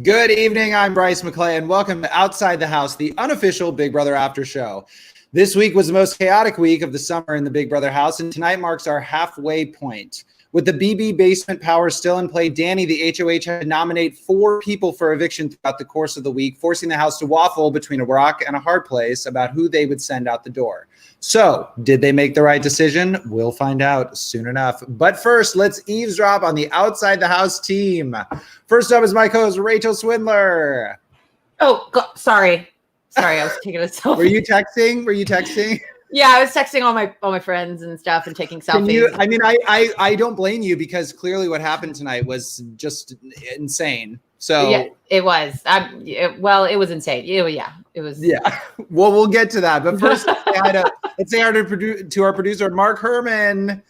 Good evening, I'm Bryce McLeay, and welcome to Outside the House, the unofficial Big Brother After Show. This week was the most chaotic week of the summer in the Big Brother house, and tonight marks our halfway point. With the BB basement power still in play, Dani, the HOH, had to nominate 4 people for eviction throughout the course of the week, forcing the house to waffle between a rock and a hard place about who they would send out the door. So, did they make the right decision? We'll find out soon enough. But first, let's eavesdrop on the Outside the House team. First up is my co-host, Rachel Swindler. Oh, sorry, I was taking a selfie. Were you texting? Yeah, I was texting all my friends and stuff and taking selfies. I don't blame you because clearly what happened tonight was just insane. So yeah, it was. It was insane. It was. Yeah. Well, we'll get to that. But first, let's say hi to our producer, Mark Herman.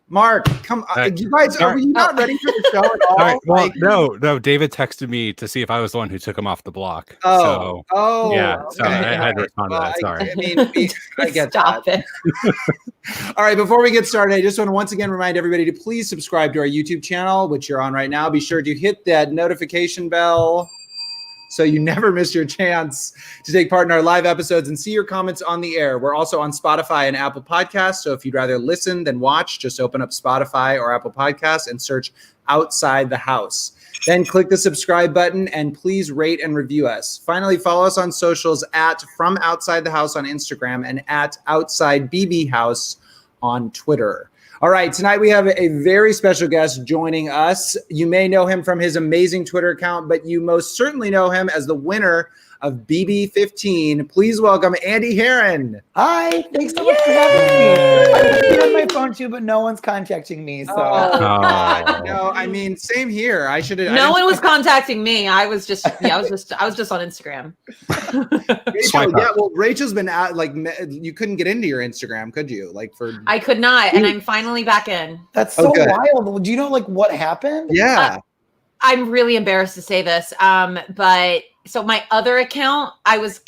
Mark, come on. You guys, are you not ready for the show at all? All right, well, no. David texted me to see if I was the one who took him off the block. Yeah. So Okay. I had to respond to that. Sorry. I get Stop that. it. All right, before we get started, I just want to once again remind everybody to please subscribe to our YouTube channel, which you're on right now. Be sure to hit that notification bell so you never miss your chance to take part in our live episodes and see your comments on the air. We're also on Spotify and Apple Podcasts, so if you'd rather listen than watch, just open up Spotify or Apple Podcasts and search Outside the House. Then click the subscribe button and please rate and review us. Finally, follow us on socials at From Outside the House on Instagram and at Outside BB House on Twitter. All right, tonight we have a very special guest joining us. You may know him from his amazing Twitter account, but you most certainly know him as the winner of BB15. Please welcome Andy Herren. Hi, thanks so much for having me. I'm looking on my phone too, but no one's contacting me. So No, I mean, same here. I should have. No one was contacting me. I was just on Instagram. Rachel's been out. Like, you couldn't get into your Instagram, could you? I could not, and I'm finally back in. That's so wild. Do you know what happened? Yeah. I'm really embarrassed to say this, but so my other account, I was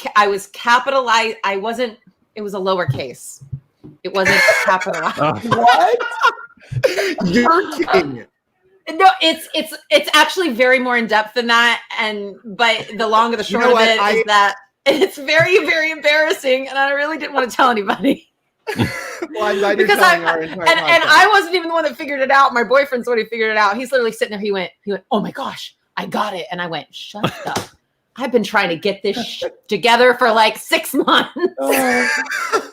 capitalized. It was a lowercase. It wasn't capitalized. What? You're kidding. No, it's actually very more in depth than that. But the long and the short of it is that it's very, very embarrassing, and I really didn't want to tell anybody. Well, I'm glad you're telling our entire podcast. And I wasn't even the one that figured it out. My boyfriend's the one who figured it out. He's literally sitting there. He went, oh my gosh, I got it. And I went, shut up. I've been trying to get this together for like 6 months. Wow.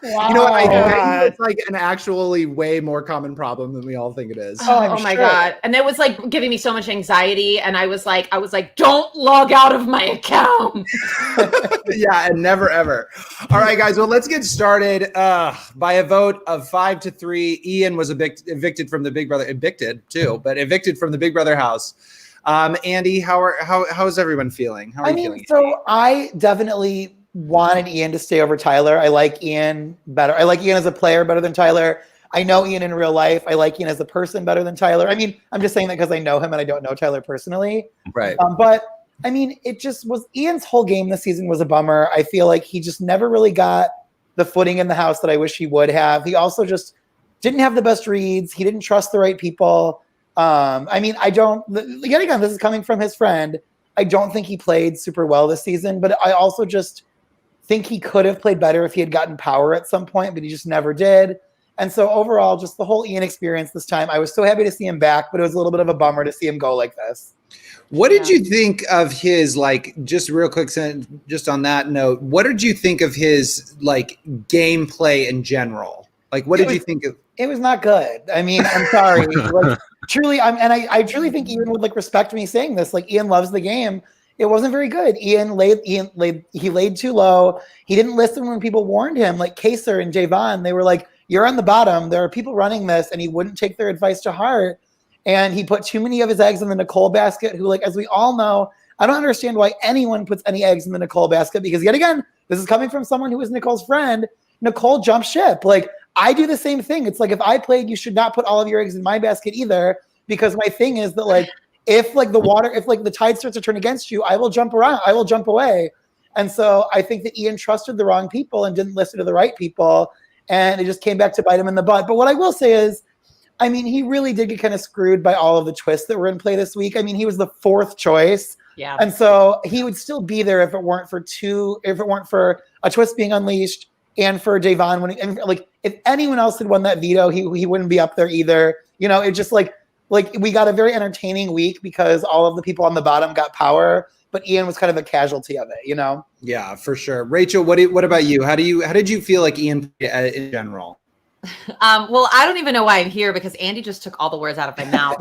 You know what? I think it's like an actually way more common problem than we all think it is. Oh my God. And it was like giving me so much anxiety. And I was like, don't log out of my account. Yeah, and never ever. All right, guys. Well, let's get started. By a vote of 5-3, Ian was evicted from the Big Brother, evicted from the Big Brother house. Andy, how's everyone feeling? How are you feeling? So I definitely wanted Ian to stay over Tyler. I like Ian better. I like Ian as a player better than Tyler. I know Ian in real life. I like Ian as a person better than Tyler. I mean, I'm just saying that because I know him and I don't know Tyler personally. Right. But I mean, it just was Ian's whole game this season was a bummer. I feel like he just never really got the footing in the house that I wish he would have. He also just didn't have the best reads. He didn't trust the right people. I mean, yet again, this is coming from his friend. I don't think he played super well this season, but I also just think he could have played better if he had gotten power at some point, but he just never did. And so overall, just the whole Ian experience this time, I was so happy to see him back, but it was a little bit of a bummer to see him go like this. What did you think of his, just real quick, just on that note, what did you think of his, gameplay in general? What did you think of? It was not good. I mean, I'm sorry. Truly, I truly think Ian would respect me saying this. Ian loves the game. It wasn't very good. He laid too low. He didn't listen when people warned him, like Kaser and Javon. They were like, you're on the bottom. There are people running this, and he wouldn't take their advice to heart. And he put too many of his eggs in the Nicole basket, who, as we all know, I don't understand why anyone puts any eggs in the Nicole basket, because yet again, this is coming from someone who is Nicole's friend. Nicole jumped ship. I do the same thing. It's if I played, you should not put all of your eggs in my basket either, because my thing is that if the tide starts to turn against you, I will jump around. I will jump away. And so I think that Ian trusted the wrong people and didn't listen to the right people. And it just came back to bite him in the butt. But what I will say is, I mean, he really did get kind of screwed by all of the twists that were in play this week. I mean, he was the 4th choice Yeah. And so he would still be there if it weren't for a twist being unleashed and for Javon winning. And like, if anyone else had won that veto, he wouldn't be up there either. You know, it just like we got a very entertaining week because all of the people on the bottom got power, but Ian was kind of a casualty of it, you know? Yeah, for sure. Rachel, what about you? How did you feel like Ian played in general? Well, I don't even know why I'm here because Andy just took all the words out of my mouth.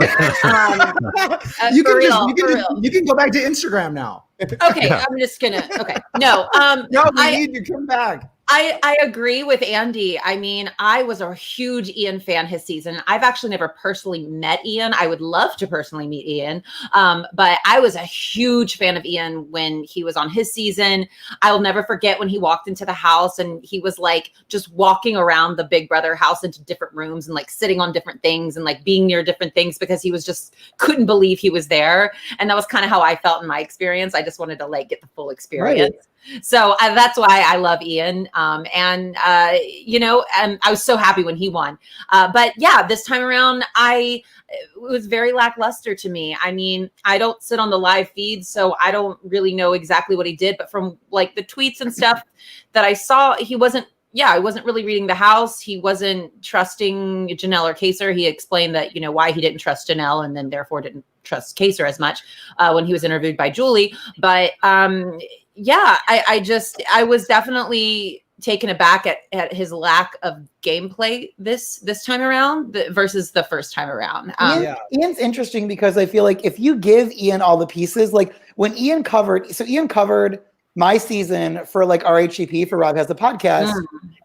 You can go back to Instagram now. Okay, I'm just gonna. Okay, no. No, we need you to come back. I agree with Andy. I mean, I was a huge Ian fan his season. I've actually never personally met Ian. I would love to personally meet Ian. But I was a huge fan of Ian when he was on his season. I'll never forget when he walked into the house and he was like just walking around the Big Brother house into different rooms and like sitting on different things and like being near different things because he was just couldn't believe he was there. And that was kind of how I felt in my experience. I just wanted to like get the full experience. Right. So that's why I love Ian. You know, and I was so happy when he won. But yeah, this time around, it was very lackluster to me. I mean, I don't sit on the live feed, so I don't really know exactly what he did. But from like the tweets and stuff that I saw, I wasn't really reading the house. He wasn't trusting Janelle or Kaser. He explained that, you know, why he didn't trust Janelle and then therefore didn't trust Kaser as much when he was interviewed by Julie. But yeah, I was definitely taken aback at his lack of gameplay this time around versus the first time around. Ian's interesting because I feel like if you give Ian all the pieces, like when Ian covered my season for like RHEP for Rob Has the Podcast,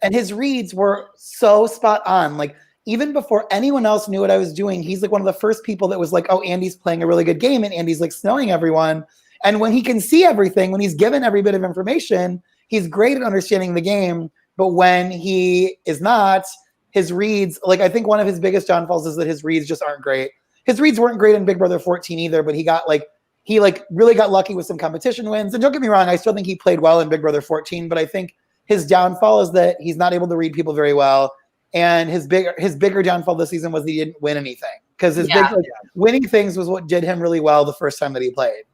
and his reads were so spot on. Like even before anyone else knew what I was doing, he's like one of the first people that was like, oh, Andy's playing a really good game and Andy's like snowing everyone. And when he can see everything, when he's given every bit of information, he's great at understanding the game. But when he is not, his reads, like I think one of his biggest downfalls is that his reads just aren't great. His reads weren't great in Big Brother 14 either, but he really got lucky with some competition wins. And don't get me wrong, I still think he played well in Big Brother 14, but I think his downfall is that he's not able to read people very well. And his bigger downfall this season was he didn't win anything. Because winning things was what did him really well the first time that he played.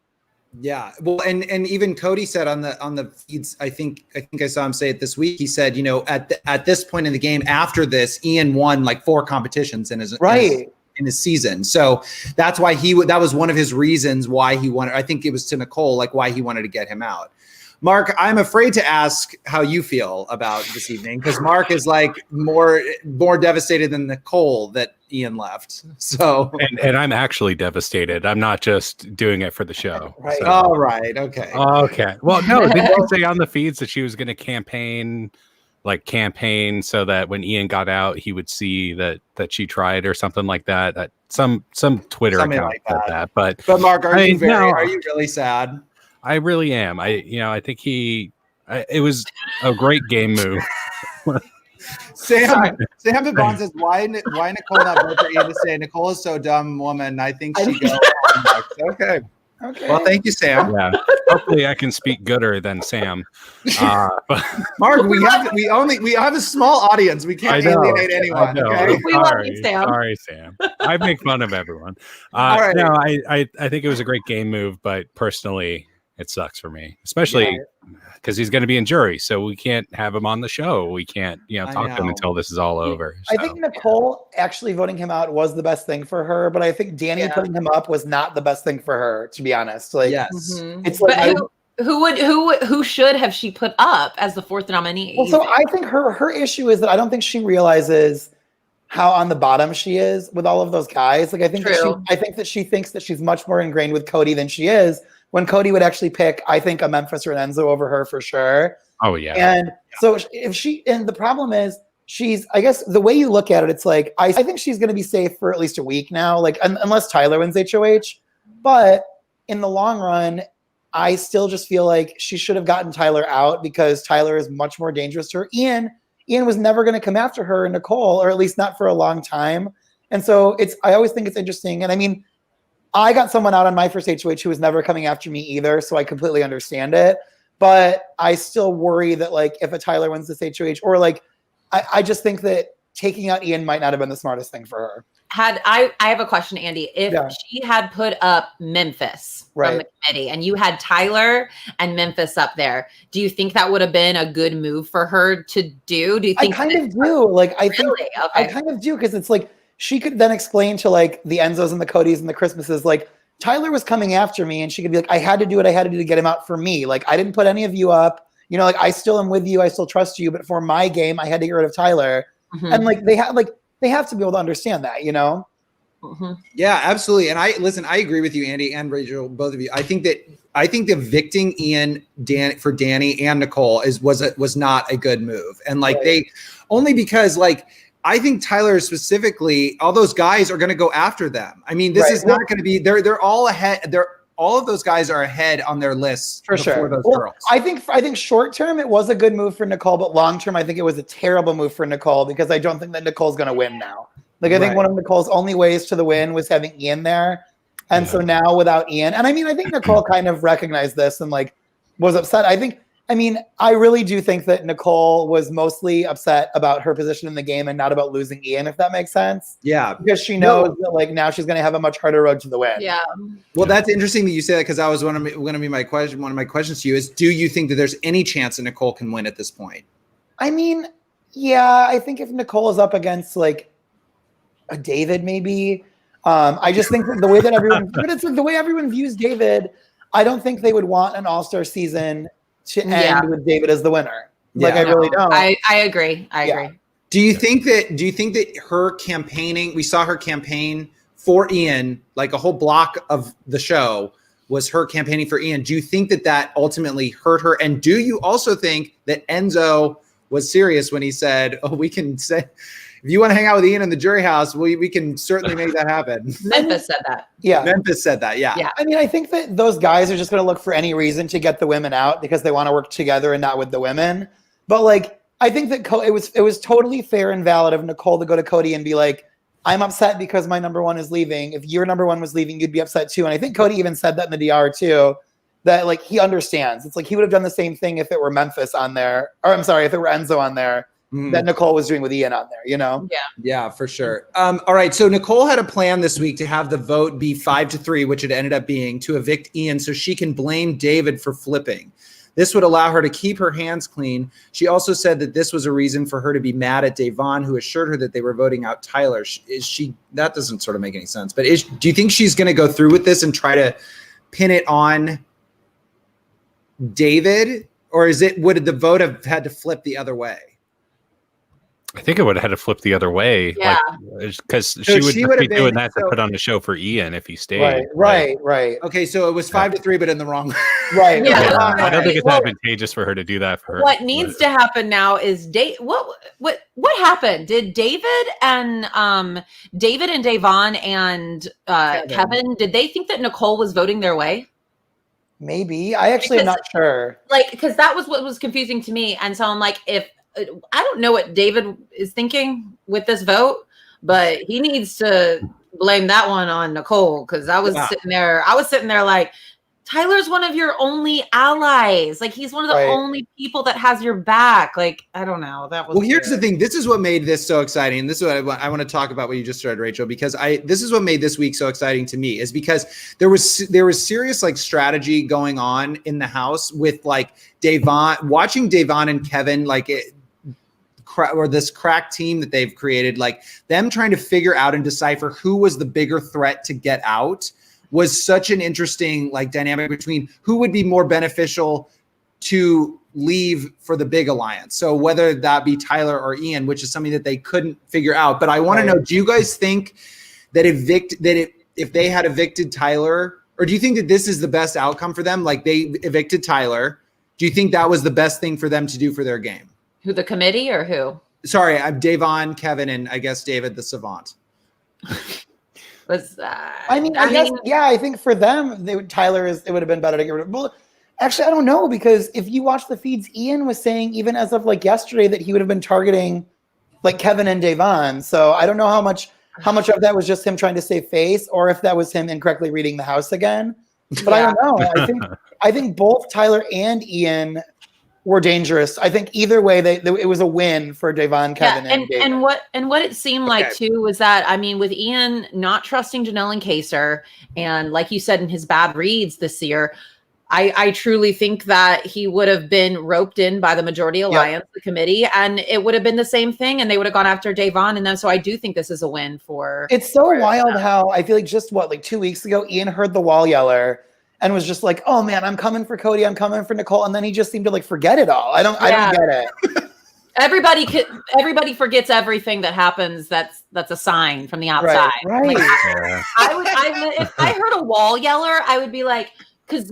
Yeah, well, and even Cody said on the feeds, I think I saw him say it this week. He said, you know, at this point in the game, after this, Ian won like 4 competitions in his season. So that's why that was one of his reasons why he wanted. I think it was to Nicole, like why he wanted to get him out. Mark, I'm afraid to ask how you feel about this evening because Mark is like more devastated than Nicole that Ian left. So and I'm actually devastated. I'm not just doing it for the show. Right. So. All right. Okay. Okay. Well, no, didn't you say on the feeds that she was going to campaign so that when Ian got out, he would see that she tried or something like that? Some Twitter something account like that. But Mark, are you really sad? I really am. I think it was a great game move. Sam Vaughn says, why Nicole not vote for Ian to say Nicole is so dumb woman? I think she goes. Okay. Well, thank you, Sam. Yeah. Hopefully I can speak gooder than Sam. But Mark, we have a small audience. We can't alienate anyone. Okay? We love you, Sam. Sorry, Sam. I make fun of everyone. All right. No, I think it was a great game move, but personally it sucks for me, especially because he's going to be in jury. So we can't have him on the show. We can't, talk to him until this is all over. I think Nicole actually voting him out was the best thing for her, but I think Dani putting him up was not the best thing for her, to be honest. Like, it's like, who should have she put up as the 4th nominee? Well, so I think her issue is that I don't think she realizes how on the bottom she is with all of those guys. Like, I think that she thinks that she's much more ingrained with Cody than she is. When Cody would actually pick, I think, a Memphis or an Enzo over her for sure. Oh, yeah. And so the problem is I guess the way you look at it, it's like, I think she's going to be safe for at least a week now, like unless Tyler wins HOH. But in the long run, I still just feel like she should have gotten Tyler out because Tyler is much more dangerous to her. Ian was never going to come after her and Nicole, or at least not for a long time. And so I always think it's interesting. And I mean, I got someone out on my first HOH who was never coming after me either, so I completely understand it. But I still worry that, like, if a Tyler wins this HOH, or like, I just think that taking out Ian might not have been the smartest thing for her. I have a question, Andy. If she had put up Memphis from the committee and you had Tyler and Memphis up there, do you think that would have been a good move for her to do? Do you think I kind of do? Like, I think Okay. I kind of do, because it's like she could then explain to like the Enzos and the Codys and the Christmases, like, Tyler was coming after me, and she could be like, I had to do what I had to do to get him out for me. Like, I didn't put any of you up. You know, like, I still am with you. I still trust you. But for my game, I had to get rid of Tyler. And like they have to be able to understand that, you know? Yeah, absolutely. And I agree with you, Andy and Rachel, both of you. I think evicting Ian for Dani and Nicole was not a good move. And like only because like I think Tyler specifically, all those guys are going to go after them. I mean, this is not going to be. They're all ahead. All of those guys are ahead on their lists for sure. Those girls. I think short term it was a good move for Nicole, but long term I think it was a terrible move for Nicole, because I don't think that Nicole's going to win now. Like, I think one of Nicole's only ways to the win was having Ian there, and so now without Ian, and I mean, I think Nicole kind of recognized this and like was upset. I really do think that Nicole was mostly upset about her position in the game and not about losing Ian, if that makes sense. Yeah. Because she knows that like now she's going to have a much harder road to the win. Yeah. Well, that's interesting that you say that, because that was going to be my question. One of my questions to you is, do you think that there's any chance that Nicole can win at this point? I mean, yeah, I think if Nicole is up against like a David, maybe. I just think that the way that everyone, but it's like the way everyone views David, I don't think they would want an all-star season to end with David as the winner. Like, I really don't. I agree. I agree. Do you think that her campaigning, we saw her campaign for Ian, like a whole block of the show was her campaigning for Ian. Do you think that ultimately hurt her? And do you also think that Enzo was serious when he said, oh, we can say, if you want to hang out with Ian in the jury house, we can certainly make that happen. Memphis said that. Yeah. Memphis said that. Yeah. I mean, I think that those guys are just going to look for any reason to get the women out because they want to work together and not with the women. But like, I think that it was totally fair and valid of Nicole to go to Cody and be like, I'm upset because my number one is leaving. If your number one was leaving, you'd be upset too. And I think Cody even said that in the DR too, that like he understands. It's like he would have done the same thing if it were Memphis on there, or I'm sorry, if it were Enzo on there. That Nicole was doing with Ian on there, you know? Yeah, for sure. All right. So Nicole had a plan this week to have the vote be 5-3, which it ended up being, to evict Ian so she can blame David for flipping. This would allow her to keep her hands clean. She also said that this was a reason for her to be mad at Davon, who assured her that they were voting out Tyler. That doesn't sort of make any sense. But do you think she's going to go through with this and try to pin it on David? Or would the vote have had to flip the other way? I think it would have had to flip the other way. Yeah. Because she would be doing that to put on the show for Ian if he stayed. Right. Okay, so it was 5-3, but in the wrong way. Right. Yeah. I don't think it's advantageous for her to do that for her. What needs to happen now is what happened? Did David and Davon and Kevin, did they think that Nicole was voting their way? Maybe. I actually am not sure. Like, because that was what was confusing to me. And so I'm like, I don't know what David is thinking with this vote, but he needs to blame that one on Nicole, because I was sitting there like, Tyler's one of your only allies. Like, he's one of the only people that has your back. Like, I don't know. That was here's the thing. This is what made this so exciting. And this is what I want to talk about what you just started, Rachel, because this is what made this week so exciting to me, is because there was serious like strategy going on in the house with like watching Davon and Kevin, like or this crack team that they've created, like them trying to figure out and decipher who was the bigger threat to get out, was such an interesting like dynamic between who would be more beneficial to leave for the big alliance. So whether that be Tyler or Ian, which is something that they couldn't figure out. But I want to know, do you guys think that if they had evicted Tyler, or do you think that this is the best outcome for them? Like, they evicted Tyler. Do you think that was the best thing for them to do for their game? Who, the committee or who? Sorry, I'm Davon, Kevin, and I guess David the Savant. I think for them, it would have been better to get rid of. Well, actually, I don't know, because if you watch the feeds, Ian was saying even as of like yesterday that he would have been targeting like Kevin and Davon. So I don't know how much of that was just him trying to save face, or if that was him incorrectly reading the house again. But I don't know. I think both Tyler and Ian were dangerous. I think either way, it was a win for Devon, Kevin, and David. And what it seemed like too was that, I mean, with Ian not trusting Janelle and Kaser, and like you said in his bad reads this year, I truly think that he would have been roped in by the majority alliance, the committee, and it would have been the same thing, and they would have gone after Devon and them. So I do think this is a win for. It's so wild how I feel like just like 2 weeks ago, Ian heard the wall yeller and was just like, "Oh man, I'm coming for Cody, I'm coming for Nicole," and then he just seemed to like forget it all. I don't get it. Everybody forgets everything that happens. That's a sign from the outside. Right. Like, if I heard a wall yeller, I would be like, because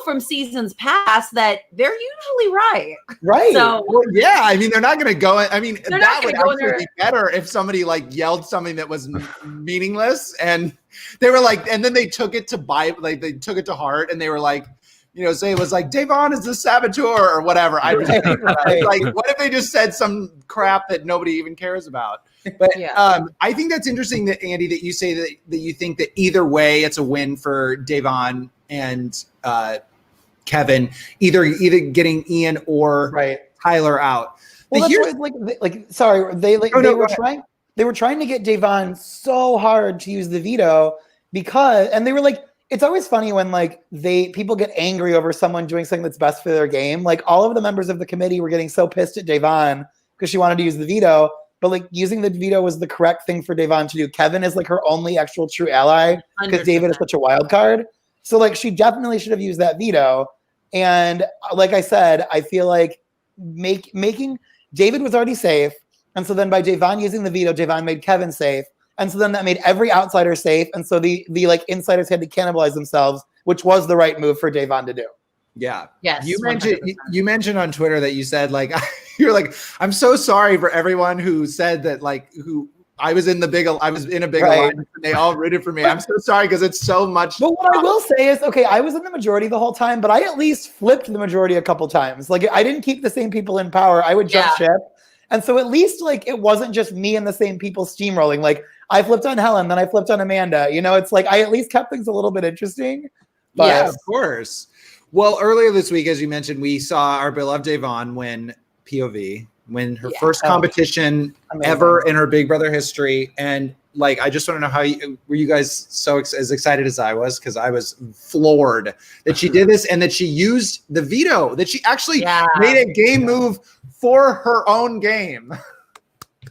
from seasons past that they're usually right. Right. So yeah, I mean, they're not going to go. I mean, that would actually be better if somebody like yelled something that was meaningless, and they were like, and then they took it to they took it to heart, and they were like, say it was like Devon is the saboteur or whatever. I was like, what if they just said some crap that nobody even cares about? But I think that's interesting that Andy, that you say that you think that either way it's a win for Devon and Kevin, either getting Ian or Tyler out. Well, they were trying to get Devon so hard to use the veto because, and they were like, it's always funny when like people get angry over someone doing something that's best for their game. Like all of the members of the committee were getting so pissed at Devon because she wanted to use the veto, but like using the veto was the correct thing for Devon to do. Kevin is like her only actual true ally because David is such a wild card. So like she definitely should have used that veto. And like I said, I feel like making David was already safe. And so then by Devon using the veto, Devon made Kevin safe. And so then that made every outsider safe. And so the like insiders had to cannibalize themselves, which was the right move for Devon to do. Yeah. Yes. You mentioned on Twitter that you said like, you're like, I'm so sorry for everyone who said that I was in a big alliance and they all rooted for me. I'm so sorry because it's so much. But what I will say is, I was in the majority the whole time, but I at least flipped the majority a couple times. Like I didn't keep the same people in power. I would jump ship. And so at least like it wasn't just me and the same people steamrolling. Like I flipped on Helen, then I flipped on Amanda. It's like I at least kept things a little bit interesting. But yeah, of course. Well, earlier this week, as you mentioned, we saw our beloved Devon win POV, win her first competition ever in her Big Brother history. And like, I just want to know were you guys as excited as I was? Because I was floored that she did this and that she used the veto, that she actually made a game move for her own game.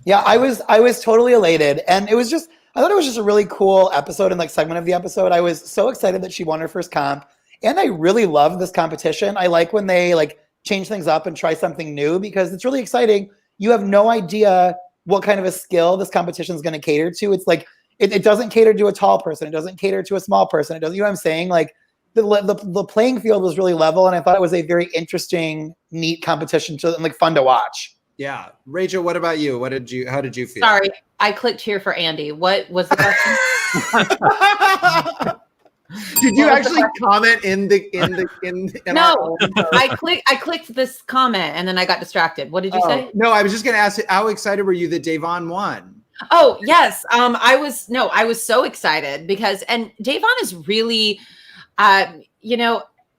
Yeah, I was totally elated. And I thought it was just a really cool episode and like segment of the episode. I was so excited that she won her first comp. And I really love this competition. I like when they like change things up and try something new because it's really exciting. You have no idea what kind of a skill this competition is going to cater to. It's like, it doesn't cater to a tall person. It doesn't cater to a small person. It doesn't, you know what I'm saying? Like the playing field was really level. And I thought it was a very interesting, neat competition and like fun to watch. Yeah. Rachel, what about you? How did you feel? Sorry, I clicked here for Andy. What was the question? Did you actually comment in No, I clicked this comment and then I got distracted. What did you say? No, I was just going to ask, how excited were you that Devon won? Oh, yes. I was so excited because, and Devon is really,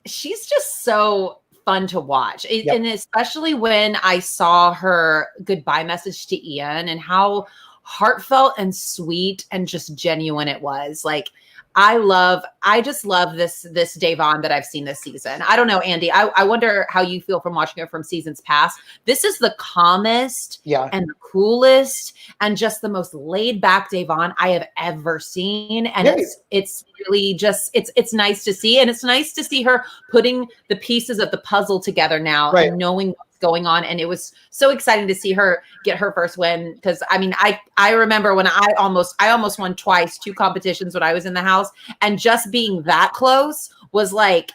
she's just so fun to watch. And especially when I saw her goodbye message to Ian and how heartfelt and sweet and just genuine it was. Like, I just love this Devon that I've seen this season. I don't know, Andy. I wonder how you feel from watching her from seasons past. This is the calmest and the coolest and just the most laid back Devon I have ever seen. And it's really just it's nice to see. And it's nice to see her putting the pieces of the puzzle together now and knowing what's going on. And it was so exciting to see her get her first win. Cause I mean, I remember when I almost won twice, 2 competitions when I was in the house, and just being that close was like,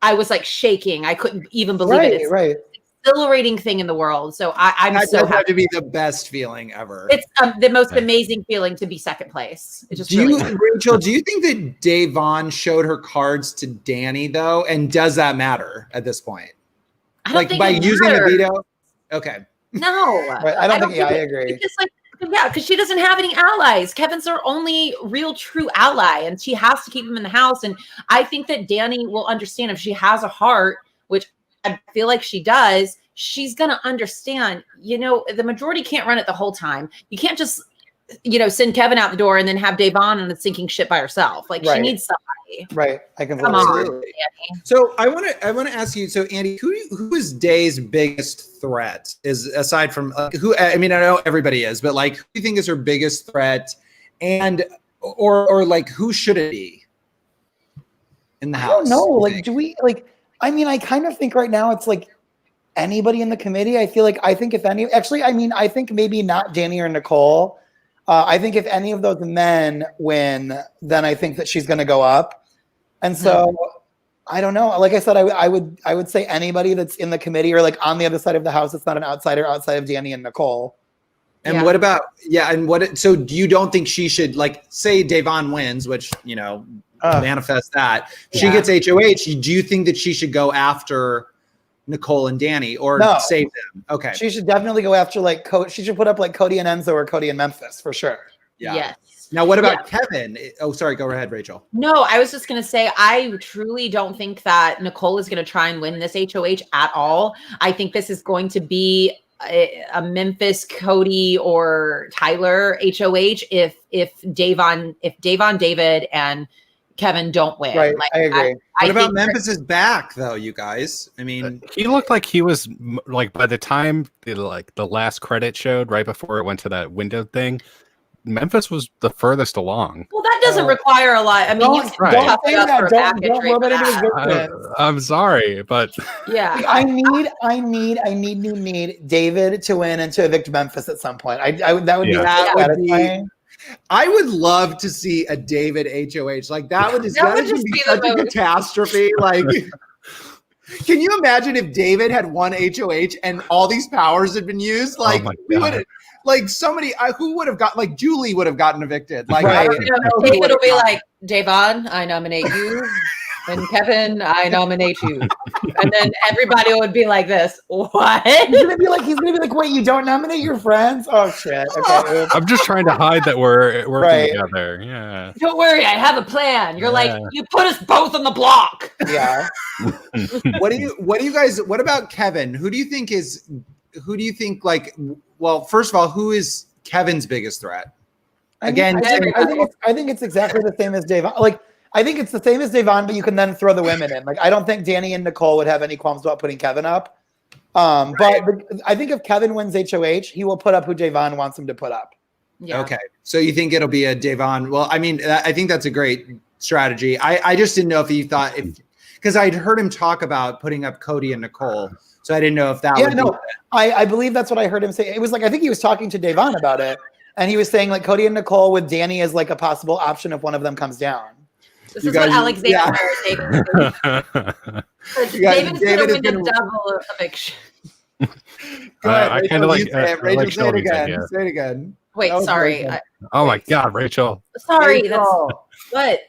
I was like shaking. I couldn't even believe it. It's the exhilarating thing in the world. So I'm so happy. To be the best feeling ever. It's the most amazing feeling to be second place. It's just Rachel, do you think that Devon showed her cards to Dani though? And does that matter at this point? Like by using the veto? Okay. No. I don't think I agree. Because she doesn't have any allies. Kevin's her only real true ally, and she has to keep him in the house. And I think that Dani will understand if she has a heart, which I feel like she does, she's going to understand, the majority can't run it the whole time. You can't just, send Kevin out the door and then have Davon on a sinking ship by herself. Like she needs somebody. Right. I can Come on. Andy. So I want to ask you. So Andy, who is Day's biggest threat? Is aside from who? I mean, I know everybody is, but like, who do you think is her biggest threat? And or like, who should it be in the house? I don't know. Like, do we like? I mean, I kind of think right now it's like anybody in the committee. I think if any, actually, I think maybe not Dani or Nicole. I think if any of those men win, then I think that she's going to go up. And so I don't know. Like I said, I would say anybody that's in the committee or like on the other side of the house that's not an outsider outside of Dani and Nicole. And what about so you don't think she should, like, say Davon wins, which manifest that she gets HOH. Do you think that she should go after Nicole and Dani or save them? Okay. She should definitely go after she should put up like Cody and Enzo or Cody and Memphis for sure. Yeah. Yes. Now, what about Kevin? Oh, sorry. Go ahead, Rachel. No, I was just going to say, I truly don't think that Nicole is going to try and win this HOH at all. I think this is going to be a Memphis, Cody, or Tyler HOH if Davon, David, and Kevin don't win. Right, I agree. What about Memphis is back though, you guys? I mean, he looked like he was like by the time the last credit showed right before it went to that window thing. Memphis was the furthest along. Well, that doesn't require a lot. I mean, you can tough it up for a package rate for that. I'm sorry, but yeah, I need David to win and to evict Memphis at some point. That would be satisfying. I would love to see a David HOH. Like that would just be such a catastrophe. Like, can you imagine if David had one HOH and all these powers had been used? Like we would have. Like somebody who would have got, like Julie would have gotten evicted. Like David will be like, Davon, I nominate you, and Kevin, I nominate you, and then everybody would be like this. What? He's gonna be like, wait, you don't nominate your friends? Oh shit. Okay. I'm just trying to hide that we're working together. Yeah. Don't worry, I have a plan. You're like, you put us both on the block. Yeah. What about Kevin? Who do you think like? Well, first of all, who is Kevin's biggest threat? Again, I think it's exactly the same as Davon. Like, I think it's the same as Davon, but you can then throw the women in. Like, I don't think Dani and Nicole would have any qualms about putting Kevin up. But I think if Kevin wins HOH, he will put up who Davon wants him to put up. Yeah. Okay. So you think it'll be a Davon? Well, I mean, I think that's a great strategy. I just didn't know if he thought because I'd heard him talk about putting up Cody and Nicole. So I didn't know if that would be I believe that's what I heard him say. It was like, I think he was talking to Davon about it. And he was saying like Cody and Nicole with Dani as like a possible option if one of them comes down. This is what Alexander is David's going to win a double eviction. I kind of like Rachel, say it again. Idea. Say it again. Wait, sorry. Oh my God, Rachel. Sorry. Rachel. What?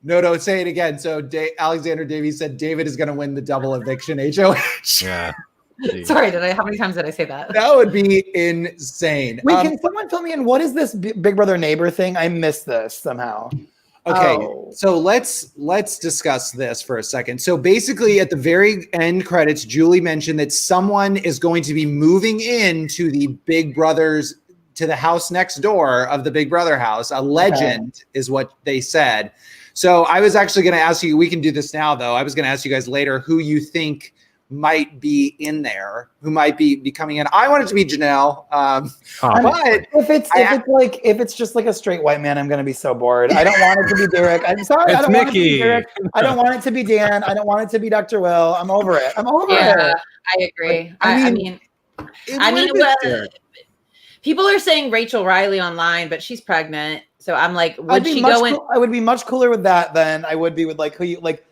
No, say it again. So Alexander Davies said David is going to win the double eviction HOH. Yeah. Sorry, how many times did I say that? That would be insane. Wait, can someone fill me in? What is this Big Brother neighbor thing? I missed this somehow. Okay, so let's discuss this for a second. So basically at the very end credits, Julie mentioned that someone is going to be moving into the Big Brothers, to the house next door of the Big Brother house. A legend is what they said. So I was actually going to ask you, we can do this now though. I was going to ask you guys later who you think might be in there, who might be coming in. I want it to be Janelle. But if it's just like a straight white man, I'm going to be so bored. I don't want it to be Derek. I'm sorry. I don't want it to be Derek. I don't want it to be Dan. I don't want it to be Dr. Will. I'm over it. I agree. I mean, people are saying Rachel Riley online, but she's pregnant. So I'm like, would she go in? I would be much cooler with that than I would be with like who you like.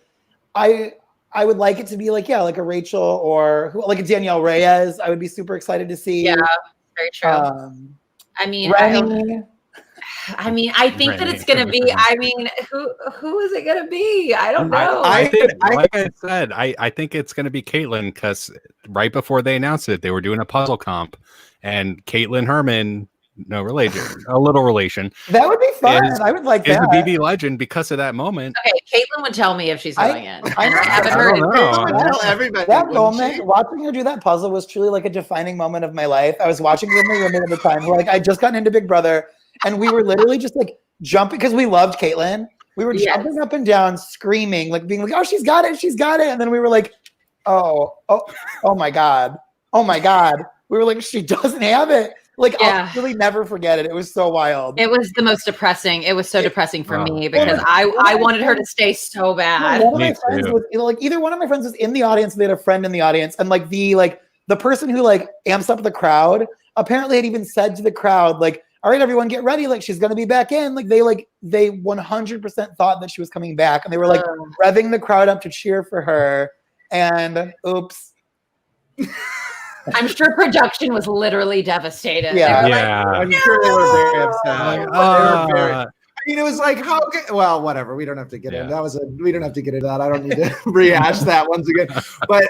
I would like it to be like a Rachel or like a Danielle Reyes. I would be super excited to see. Yeah, very true. I mean, I think that it's going to be. I mean, who is it going to be? I don't know. Like I said, I think it's going to be Caitlin because right before they announced it, they were doing a puzzle comp, and Caitlin Herman no relation, a little relation. That would be fun. I would like is that. the BB legend because of that moment. Okay, Caitlin would tell me if she's going in. And I haven't I heard don't it. know. Caitlin would tell everybody. That wouldn't moment, she? watching her do that puzzle was truly like a defining moment of my life. I was watching with my roommate at the time. We're like, I just gotten into Big Brother, and we were literally just like jumping because we loved Caitlin. We were jumping up and down, screaming, like being like, "Oh, she's got it, she's got it!" And then we were like, "Oh my god, oh my god!" We were like, "She doesn't have it." Like, I'll really never forget it. It was so wild. It was the most depressing. It was so depressing for me because I wanted her to stay so bad. One of my friends was like, either one of my friends was in the audience, they had a friend in the audience, and like the person who like amps up the crowd apparently had even said to the crowd, like, "All right, everyone, get ready. Like, she's gonna be back in." Like, they 100% thought that she was coming back, and they were like revving the crowd up to cheer for her. And oops. I'm sure production was literally devastated. Yeah. I'm sure they were very upset. I mean, it was like, how good? Well, whatever. We don't have to get into. We don't have to get into that. I don't need to rehash that once again. But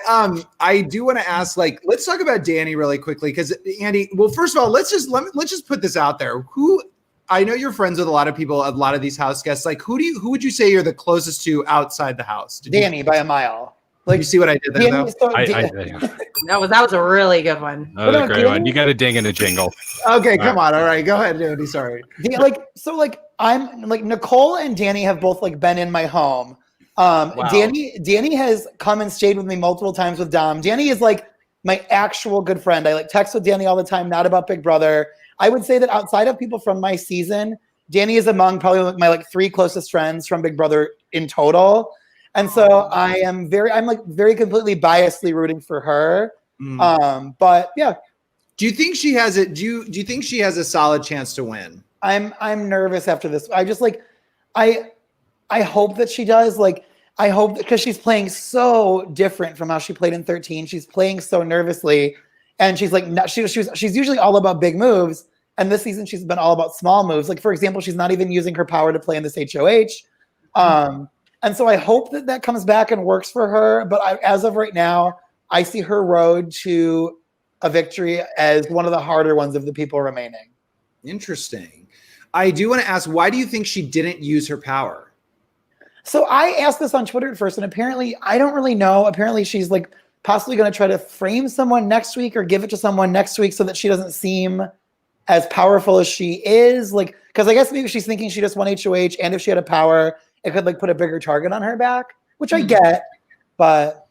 I do want to ask, like, let's talk about Dani really quickly, because Andy. Well, first of all, let's just put this out there. Who I know you're friends with a lot of people, a lot of these house guests. Like, who would you say you're the closest to outside the house? Dani by a mile. Like, you see what I did there, though? That was a really good one. That was a great one. You got a ding and a jingle. Okay, come on. All right, go ahead, Andy. Sorry. I'm like Nicole and Dani have both like been in my home. Dani has come and stayed with me multiple times with Dom. Dani is like my actual good friend. I like text with Dani all the time, not about Big Brother. I would say that outside of people from my season, Dani is among probably my like 3 closest friends from Big Brother in total. And so I'm very completely biasedly rooting for her. But yeah. Do you think she has it? Do you think she has a solid chance to win? I'm nervous after this. I just like, I hope that she does. Like, I hope, because she's playing so different from how she played in 13. She's playing so nervously, and she's like, she's usually all about big moves. And this season she's been all about small moves. Like, for example, she's not even using her power to play in this HOH. And so I hope that comes back and works for her. But as of right now, I see her road to a victory as one of the harder ones of the people remaining. Interesting. I do want to ask, why do you think she didn't use her power? So I asked this on Twitter at first, and apparently I don't really know. Apparently she's like possibly going to try to frame someone next week or give it to someone next week so that she doesn't seem as powerful as she is. Like, because I guess maybe she's thinking she just won HOH, and if she had a power, it could like put a bigger target on her back, which I get, but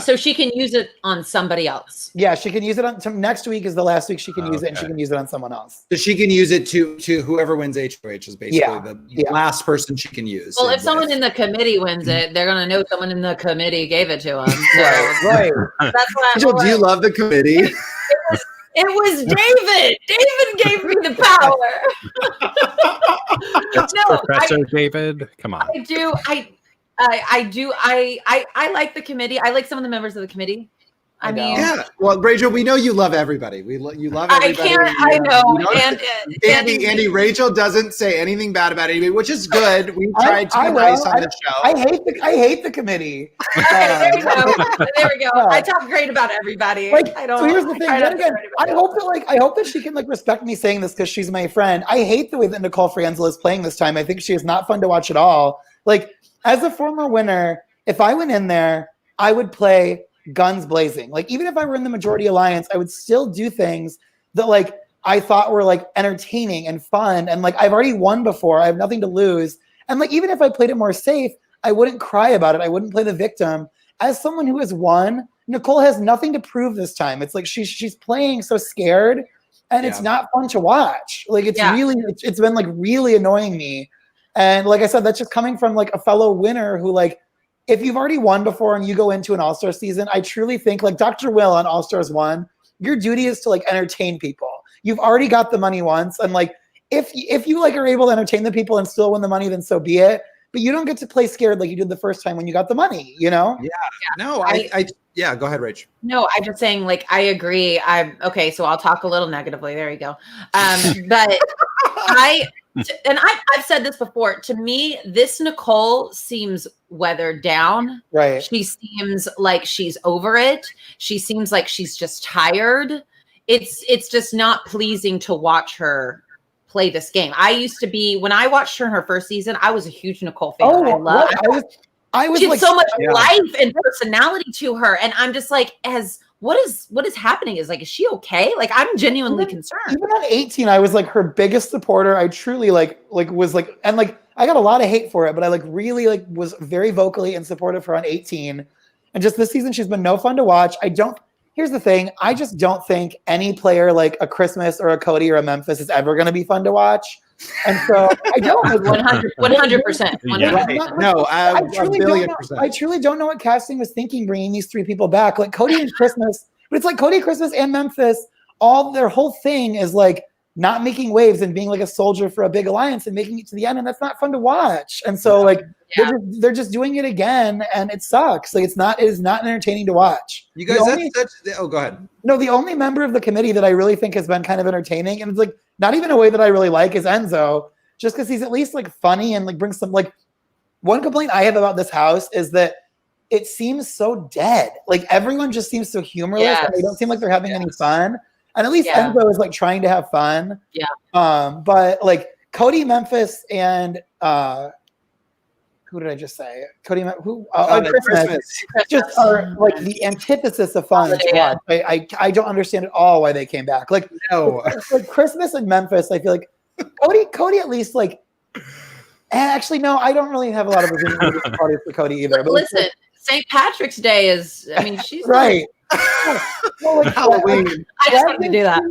so she can use it on somebody else. Yeah, she can use it on next week is the last week she can use it, and she can use it on someone else. So she can use it to whoever wins HOH is basically the last person she can use. Well, if someone in the committee wins it, they're gonna know someone in the committee gave it to them. So right. That's why. Angel, do you love the committee? It was David. David gave me the power. No, Professor David. Come on. I do. I like the committee. I like some of the members of the committee. I mean, yeah. Well, Rachel, we know you love everybody. You love everybody. I know. And Andy, Rachel doesn't say anything bad about anybody, which is good. We tried to be nice on the show. I hate the committee. There we go. There we go. I talk great about everybody. Like, I don't. So here's the thing. Again, I hope that she can like respect me saying this because she's my friend. I hate the way that Nicole Franzel is playing this time. I think she is not fun to watch at all. Like, as a former winner, if I went in there, I would play guns blazing. Like, even if I were in the majority alliance, I would still do things that like I thought were like entertaining and fun. And like, I've already won before. I have nothing to lose. And like, even if I played it more safe, I wouldn't cry about it. I wouldn't play the victim. As someone who has won, Nicole has nothing to prove this time. It's like she's playing so scared, and it's not fun to watch. Like, it's been like really annoying me. And like I said, that's just coming from like a fellow winner who, like, if you've already won before and you go into an All-Star season, I truly think, like Dr. Will on All-Stars 1, your duty is to like entertain people. You've already got the money once, and like if you like are able to entertain the people and still win the money, then so be it. But you don't get to play scared like you did the first time when you got the money, you know? Yeah. No, I go ahead, Rach. No, I'm just saying, like, I agree. Okay, so I'll talk a little negatively. There you go. But I've said this before. To me, this Nicole seems weathered down. Right. She seems like she's over it. She seems like she's just tired. it's just not pleasing to watch her play this game. I used to be, when I watched her in her first season, I was a huge Nicole fan. I was she had like, so much life and personality to her, and I'm just like, what is happening? Is she okay? Like, I'm genuinely concerned. Even on 18, I was like her biggest supporter. I truly was and I got a lot of hate for it, but I really was very vocally in support of her on 18. And just this season, she's been no fun to watch. Here's the thing. I just don't think any player like a Christmas or a Cody or a Memphis is ever going to be fun to watch. And so I don't. 100%. No, I truly don't know. I truly don't know what casting was thinking bringing these three people back. Like Cody and Christmas, but it's like Cody, Christmas, and Memphis. All their whole thing is like not making waves and being like a soldier for a big alliance and making it to the end, and that's not fun to watch. And so they're just doing it again, and it sucks. Like it is not entertaining to watch. You guys, go ahead. No, the only member of the committee that I really think has been kind of entertaining, and it's like not even a way that I really like, is Enzo, just because he's at least like funny and like brings some like. One complaint I have about this house is that it seems so dead. Like everyone just seems so humorless, and they don't seem like they're having any fun. And at least Enzo is like trying to have fun. Yeah. But like Cody, Memphis, and who did I just say? Cody, Christmas just are like the antithesis of fun to watch. I don't understand at all why they came back. Like no, like Christmas and Memphis. I feel like Cody at least like. Actually, no, I don't really have a lot of parties for Cody either. But listen, St. Patrick's Day is. I mean, she's right. Well, like Halloween. I just wanted to do that.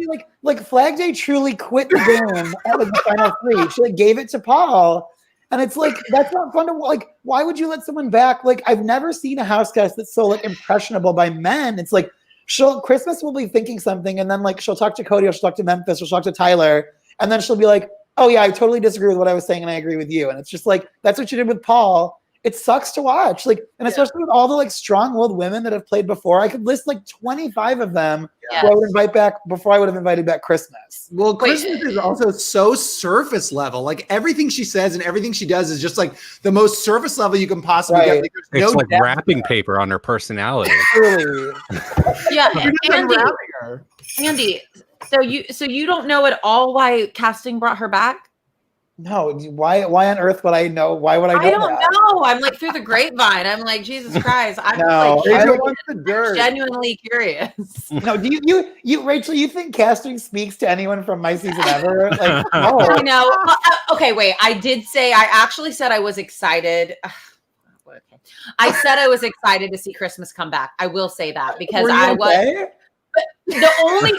Like Flag Day truly quit the game at like the final three. She like gave it to Paul, and it's like that's not fun to like. Why would you let someone back? Like I've never seen a house guest that's so like impressionable by men. It's like Christmas will be thinking something, and then like she'll talk to Cody, or she'll talk to Memphis, or she'll talk to Tyler, and then she'll be like, "Oh yeah, I totally disagree with what I was saying, and I agree with you." And it's just like that's what you did with Paul. It sucks to watch, like, and especially with all the like strong-willed women that have played before. I could list like 25 of them who I would invite back before I would have invited back Christmas. Well, Christmas is also so surface level. Like everything she says and everything she does is just like the most surface level you can possibly get. Like, it's like wrapping paper on her personality. Yeah, Andy. So you don't know at all why casting brought her back? No, why on earth would I know? Why would I know I don't know. I'm like through the grapevine. I'm like, Jesus Christ. I'm genuinely curious. No, do you Rachel, you think casting speaks to anyone from My Season Ever? Like, no. I know. Okay, wait. I actually said I was excited. I said I was excited to see Christmas come back. I will say that because I was. The only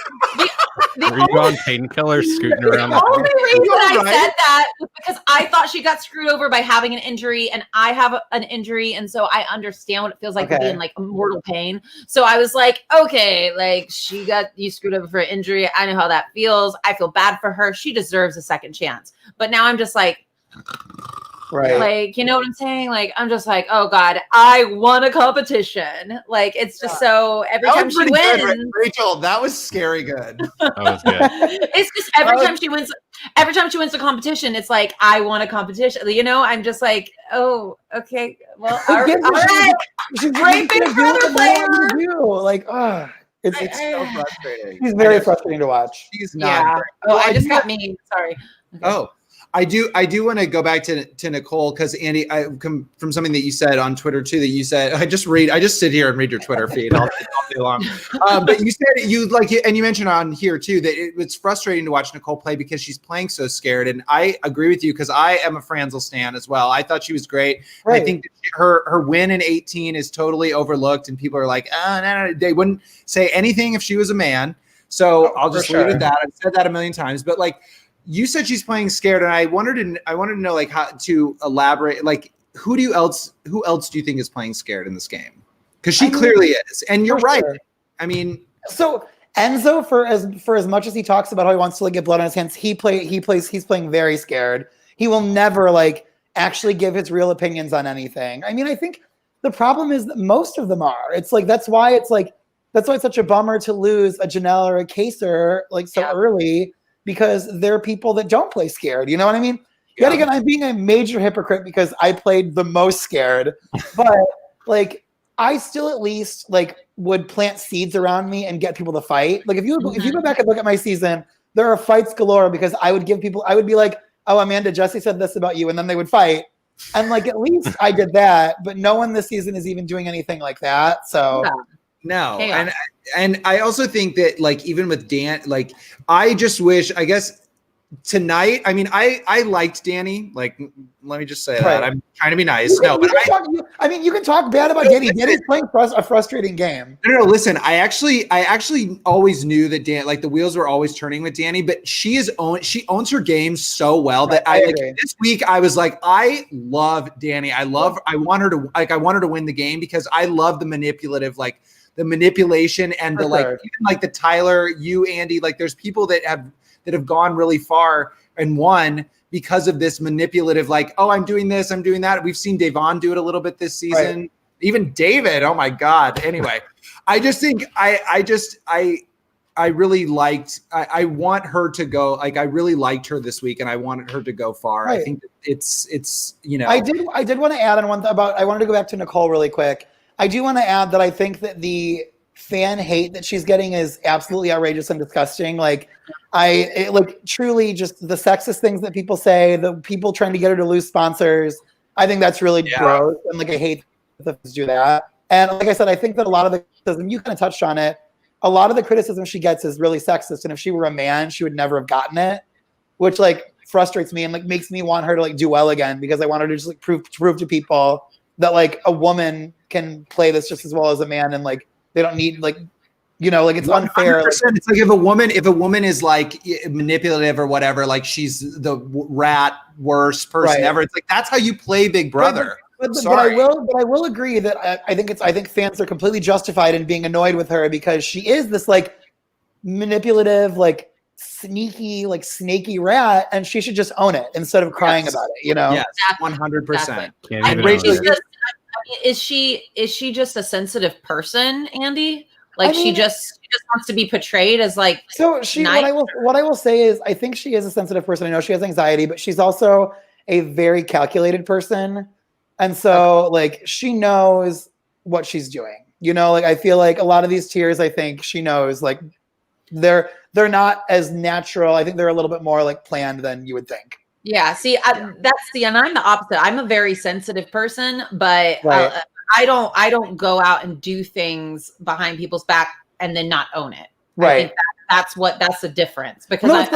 painkillers scooting around. The only reason I said that was because I thought she got screwed over by having an injury, and I have an injury, and so I understand what it feels like to be in like mortal pain. So I was like, okay, like you screwed over for an injury. I know how that feels. I feel bad for her. She deserves a second chance. But now I'm just like. Right. Like, you know what I'm saying? Like, I'm just like, oh God, I won a competition. Like, it's just so every time she wins. Good, Rachel, that was scary good. That was good. It's just every time she wins a competition, it's like, I won a competition. You know, I'm just like, oh, okay. Well, all right. She's great big brother player. Like, it's so frustrating. She's very frustrating to watch. She's not great. Oh, I just got mean. Sorry. Okay. Oh. I do want to go back to Nicole because Andy, I come from something that you said on Twitter too. That you said I just sit here and read your Twitter feed all day long. But you said and you mentioned on here too that it's frustrating to watch Nicole play because she's playing so scared. And I agree with you because I am a Franzel stan as well. I thought she was great. Right. I think that her win in 18 is totally overlooked, and people are like, no, they wouldn't say anything if she was a man. So I'll just leave it at that. I've said that a million times, but like. You said she's playing scared, and I wanted to know like how to elaborate. Like, who else do you think is playing scared in this game? Because she clearly is, and you're right. Sure. I mean, so Enzo, for as much as he talks about how he wants to like get blood on his hands, he's playing very scared. He will never like actually give his real opinions on anything. I mean, I think the problem is that most of them are. It's like that's why it's such a bummer to lose a Janelle or a Kaser like so early. Because there are people that don't play scared. You know what I mean? Yet again, I'm being a major hypocrite because I played the most scared. But like, I still at least like would plant seeds around me and get people to fight. Like if you go back and look at my season, there are fights galore because I would be like, oh, Amanda, Jesse said this about you, and then they would fight. And like at least I did that, but no one this season is even doing anything like that. So no. And I also think that like even with Dan, like I just wish, I guess tonight, I mean, I liked Dani. Like, let me just say that. I'm trying to be nice. You can talk bad about Dani. Dani's playing a frustrating game. No, listen, I actually always knew that like the wheels were always turning with Dani, but she owns her game so well that this week I was like, I love Dani. I want her to win the game because I love the manipulative, like the manipulation and even like the Tyler, you, Andy, like there's people that have gone really far and won because of this manipulative, like, oh, I'm doing this, I'm doing that. We've seen Devon do it a little bit this season. Right. Even David. Oh my God. Anyway, I just think I really liked, I want her to go, like, I really liked her this week and I wanted her to go far. Right. I think it's, you know, I did want to add on I wanted to go back to Nicole really quick. I do want to add that I think that the fan hate that she's getting is absolutely outrageous and disgusting. Like truly just the sexist things that people say, the people trying to get her to lose sponsors. I think that's really gross. And like, I hate that they do that. And like I said, I think that a lot of the criticism, you kind of touched on it, a lot of the criticism she gets is really sexist. And if she were a man, she would never have gotten it, which like frustrates me and like makes me want her to like do well again, because I want her to just like prove to people that like a woman can play this just as well as a man. And like, they don't need like, you know, like it's unfair. It's like if a woman is like manipulative or whatever, like she's the worst person ever. It's like, that's how you play Big Brother. But I will agree that I think fans are completely justified in being annoyed with her because she is this like manipulative, like sneaky, like snaky rat, and she should just own it instead of crying about it. You know, yes, 100%. Is she just a sensitive person, Andy? Like, she just wants to be portrayed as like, so she, nice. What I will say is I think she is a sensitive person. I know she has anxiety, but she's also a very calculated person. And so like, she knows what she's doing, you know, like, I feel like a lot of these tears, I think she knows like they're not as natural. I think they're a little bit more like planned than you would think. Yeah. See, and I'm the opposite. I'm a very sensitive person, but I don't go out and do things behind people's back and then not own it. Right. I think that's the difference, because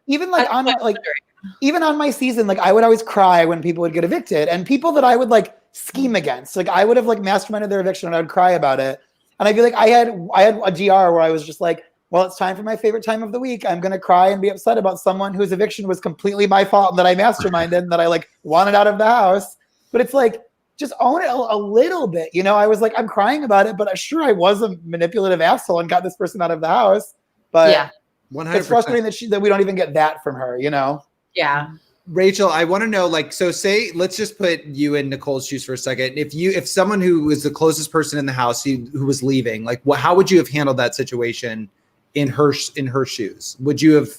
even on my season, like I would always cry when people would get evicted, and people that I would like scheme against, like I would have like masterminded their eviction and I would cry about it. And I'd be like, I had a GR where I was just like, well, it's time for my favorite time of the week. I'm going to cry and be upset about someone whose eviction was completely my fault and that I masterminded and that I like wanted out of the house. But it's like, just own it a little bit. You know, I was like, I'm crying about it, but sure, I was a manipulative asshole and got this person out of the house. But yeah, 100%. It's frustrating that we don't even get that from her, you know? Yeah. Rachel, I want to know, like, so say, let's just put you in Nicole's shoes for a second. If someone who was the closest person in the house who was leaving, like, how would you have handled that situation in her shoes? Would you have?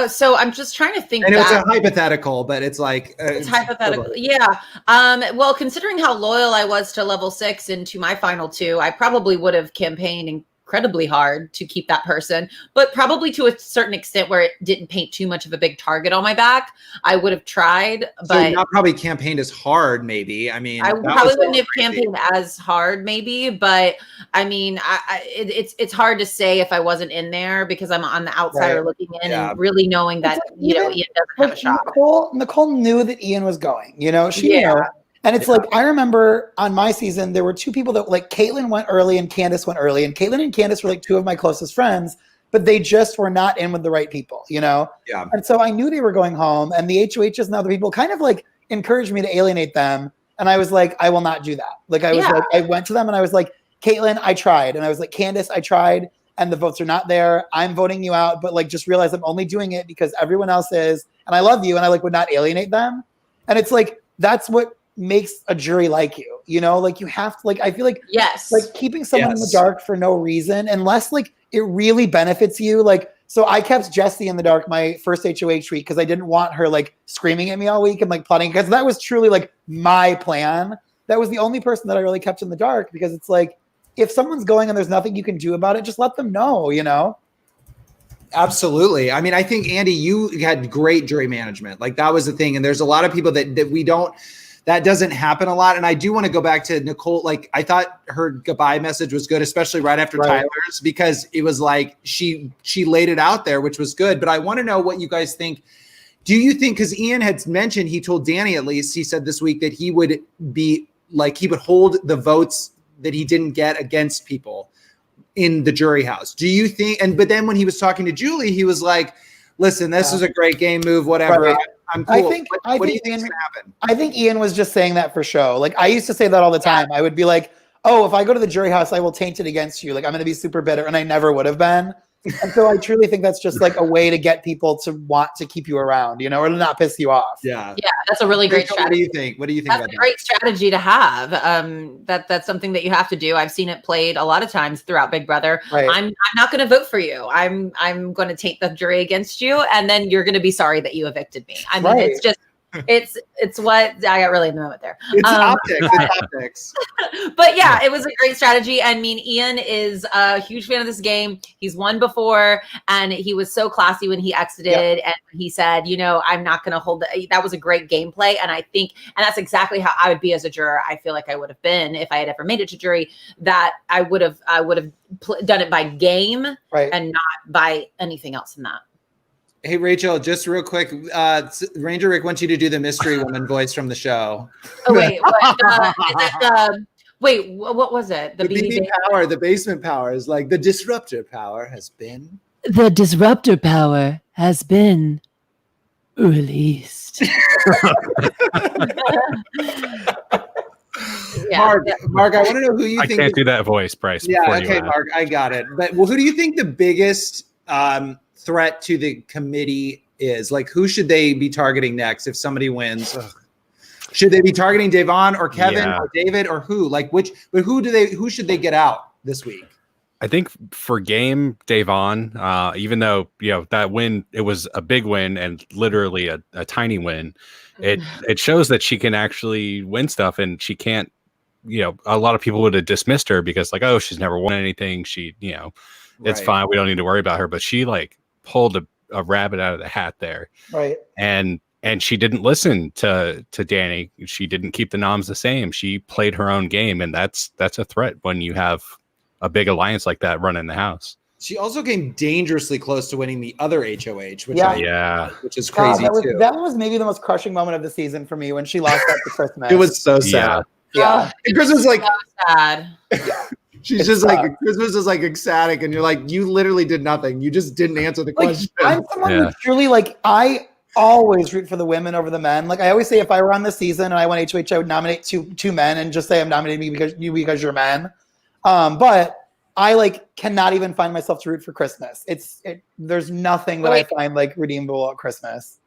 So I'm just trying to think. I know it's a hypothetical, but it's like it's hypothetical. Yeah. Well, considering how loyal I was to level 6 and to my final 2, I probably would have campaigned incredibly hard to keep that person, but probably to a certain extent where it didn't paint too much of a big target on my back. I would have tried, but not probably campaigned as hard. Maybe. I mean, I probably wouldn't have campaigned as hard, maybe, but I mean, it's hard to say if I wasn't in there because I'm on the outsider looking in and really knowing that, you know, Ian doesn't have a shot. Nicole knew that Ian was going, you know, she knew. And it's like, I remember on my season, there were 2 people that like Caitlin went early and Candace went early. And Caitlin and Candace were like 2 of my closest friends, but they just were not in with the right people, you know? Yeah. And so I knew they were going home, and the HOHs and other people kind of like encouraged me to alienate them. And I was like, I will not do that. Like, I was like, I went to them and I was like, Caitlin, I tried. And I was like, Candace, I tried. And the votes are not there. I'm voting you out, but like, just realize I'm only doing it because everyone else is, and I love you. And I like would not alienate them. And it's like, that's what makes a jury like you know, like you have to, like, I feel like, like keeping someone in the dark for no reason, unless like it really benefits you. Like, so I kept Jessie in the dark my first HOH week because I didn't want her like screaming at me all week and like plotting, because that was truly like my plan. that was the only person that I really kept in the dark, because it's like, if someone's going and there's nothing you can do about it, just let them know, you know? Absolutely. I mean, I think, Andy, you had great jury management. Like, that was the thing. And there's a lot of people that doesn't happen a lot. And I do want to go back to Nicole. Like, I thought her goodbye message was good, especially right after Tyler's, because it was like she laid it out there, which was good. But I want to know what you guys think. Do you think, because Ian had mentioned, he told Dani, at least, he said this week that he would be like, he would hold the votes that he didn't get against people in the jury house. Do you think, but then when he was talking to Julie, he was like, listen, this is a great game move, whatever. Right. I'm cool. What do you think Ian, is going to happen? I think Ian was just saying that for show. Like, I used to say that all the time. I would be like, oh, if I go to the jury house, I will taint it against you. Like, I'm going to be super bitter. And I never would have been. And so I truly think that's just like a way to get people to want to keep you around, you know, or to not piss you off. Yeah. Yeah, that's a really great strategy. What do you think? What do you think that's about a great strategy to have. That's something that you have to do. I've seen it played a lot of times throughout Big Brother. Right. I'm not going to vote for you. I'm going to take the jury against you, and then you're going to be sorry that you evicted me. I mean, it's just it's what I got really in the moment there. It's optics. It's optics. But yeah, it was a great strategy. I mean, Ian is a huge fan of this game. He's won before, and he was so classy when he exited, and he said, you know, I'm not going to hold that was a great gameplay. And I think, and that's exactly how I would be as a juror. I feel like I would have been, if I had ever made it to jury, that I would have done it by game and not by anything else in that. Hey, Rachel, just real quick, Ranger Rick wants you to do the mystery woman voice from the show. Oh, wait. What was it? The BB power, the basement power is like, the disruptor power has been. The disruptor power has been released. Mark, I want to know who you think. I can't do that voice, Bryce. Yeah, okay, Mark, I got it. But who do you think the biggest threat to the committee is? Like, who should they be targeting next if somebody wins? Should they be targeting Davon or Kevin or David or who? Like, who should they get out this week? I think for game Davon, even though, you know, that win, it was a big win and literally a tiny win. It shows that she can actually win stuff, and she can't, you know, a lot of people would have dismissed her because like, oh, she's never won anything. She, you know, it's fine. We don't need to worry about her. But she like pulled a rabbit out of the hat there. Right. And she didn't listen to Dani. She didn't keep the noms the same. She played her own game. And that's a threat when you have a big alliance like that running the house. She also came dangerously close to winning the other HOH, which is crazy too. That was maybe the most crushing moment of the season for me when she lost that to Christmas. It was so sad. Yeah. And Chris was like, so sad. Yeah. She's just like, Christmas is like ecstatic, and you're like, you literally did nothing. You just didn't answer the question. I'm someone who truly, like, I always root for the women over the men. Like, I always say, if I were on this season and I won HOH, I would nominate two men and just say I'm nominating you because you're men. But I like cannot even find myself to root for Christmas. There's nothing that I find like redeemable at Christmas.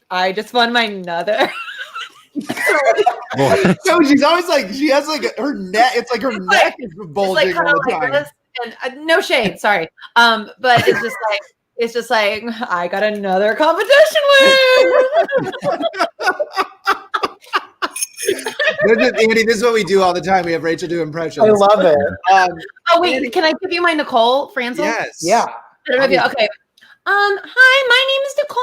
I just won my nuther. So she's always like, she has like her neck. It's like her neck is bulging all the time. This, and no shade, sorry. But it's just like I got another competition win. Andy, this is what we do all the time. We have Rachel do impressions. I love it. Oh wait, Andy, can I give you my Nicole Franzel? Yes. Yeah. Okay. Hi, my name is Nicole.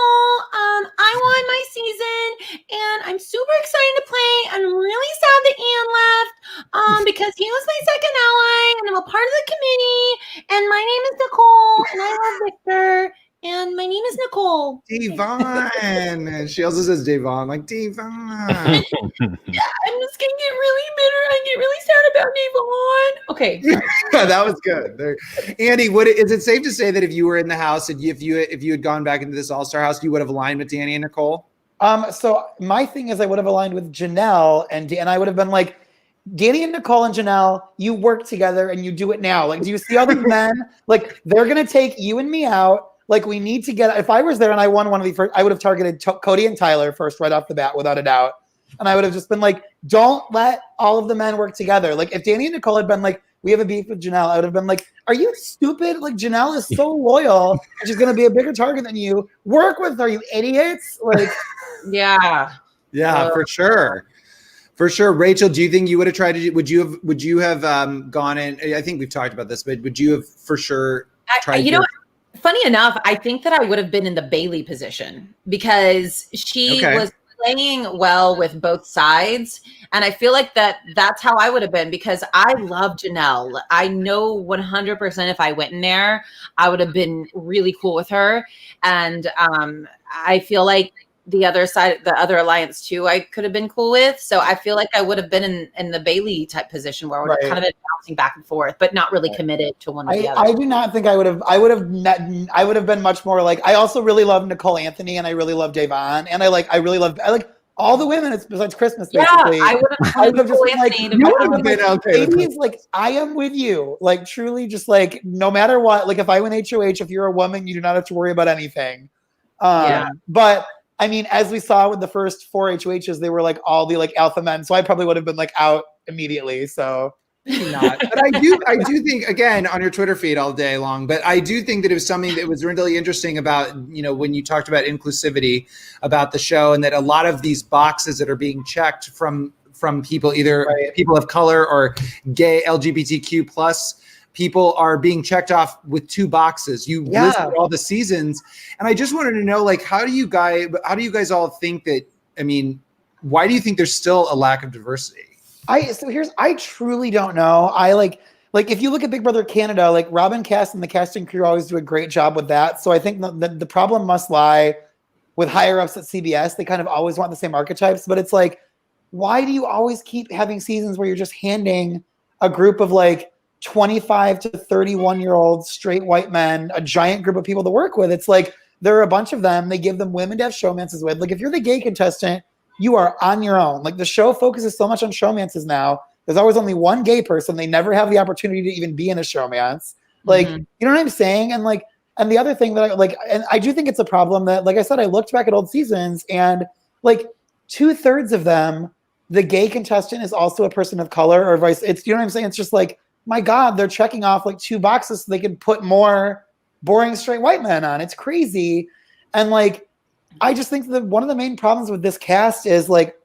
I won my season and I'm super excited to play. I'm really sad that Ian left because he was my second ally and I'm a part of the committee. And my name is Nicole and I love Victor. And my name is Nicole. Devon. And she also says Devon, like Devon. Yeah, I'm just gonna get really bitter. I get really sad about Devon. Okay. That was good. Andy, is it safe to say that if you were in the house and if you had gone back into this all-star house, you would have aligned with Dani and Nicole? So my thing is I would have aligned with Janelle and I would have been like, Dani and Nicole and Janelle, you work together and you do it now. Like, do you see all these men? Like, they're gonna take you and me out. Like, we need to get, if I was there and I won one of the first, I would have targeted Cody and Tyler first right off the bat, without a doubt. And I would have just been like, don't let all of the men work together. Like, if Dani and Nicole had been like, we have a beef with Janelle, I would have been like, are you stupid? Like, Janelle is so loyal. And she's going to be a bigger target than you. Work with her, you idiots. Like, yeah. Yeah, for sure. For sure. Rachel, do you think you would have tried to, would you have gone in? I think we've talked about this, but would you have for sure tried you know, funny enough, I think that I would have been in the Bailey position because she was playing well with both sides. And I feel like that's how I would have been because I love Janelle. I know 100% if I went in there, I would have been really cool with her. And I feel like the other side, the other alliance too, I could have been cool with. So I feel like I would have been in the Bailey type position where we're kind of been bouncing back and forth, but not really committed to one or the other. I do not think I would have been much more like, I also really love Nicole Anthony and I really love Davon and I like all the women besides Christmas, basically. Yeah, I would have just been like, you would have been okay. Ladies, like, I am with you. Like, truly, just like, no matter what, like, if I win HOH, if you're a woman, you do not have to worry about anything. But I mean, as we saw with the first 4 HOHs, they were like all the like alpha men. So I probably would have been like out immediately. So not. But I do think, again, on your Twitter feed all day long, but I do think that it was something that was really interesting about, you know, when you talked about inclusivity about the show and that a lot of these boxes that are being checked from people, either people of color or gay LGBTQ plus people are being checked off with 2 boxes. You listed all the seasons. And I just wanted to know, like, how do you guys all think that, I mean, why do you think there's still a lack of diversity? I truly don't know. I like if you look at Big Brother Canada, like Robin Cass and the casting crew always do a great job with that. So I think the problem must lie with higher ups at CBS. They kind of always want the same archetypes, but it's like, why do you always keep having seasons where you're just handing a group of like 25 to 31-year-old straight white men, a giant group of people to work with? It's like, there are a bunch of them. They give them women to have showmances with. Like, if you're the gay contestant, you are on your own. Like, the show focuses so much on showmances now. There's always only one gay person. They never have the opportunity to even be in a showmance. Like, you know what I'm saying? And like, and the other thing that I like, and I do think it's a problem that, like I said, I looked back at old seasons and like 2/3 of them, the gay contestant is also a person of color or vice. It's, you know what I'm saying? It's just like, my God, they're checking off like 2 boxes so they can put more boring straight white men on. It's crazy. And like, I just think that one of the main problems with this cast is like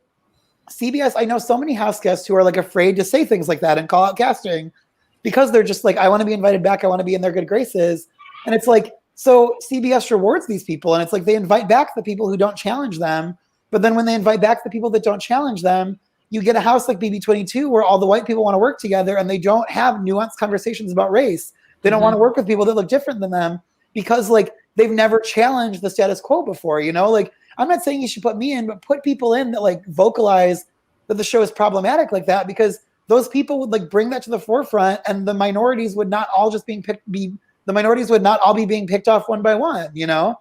CBS. I know so many house guests who are like afraid to say things like that and call out casting because they're just like, I want to be invited back. I want to be in their good graces. And it's like, so CBS rewards these people. And it's like, they invite back the people who don't challenge them. But then when they invite back the people that don't challenge them, you get a house like BB22 where all the white people want to work together and they don't have nuanced conversations about race. They don't want to work with people that look different than them because like they've never challenged the status quo before, you know? Like, I'm not saying you should put me in, but put people in that like vocalize that the show is problematic like that, because those people would like bring that to the forefront and the minorities would not all just the minorities would not all be being picked off one by one, you know?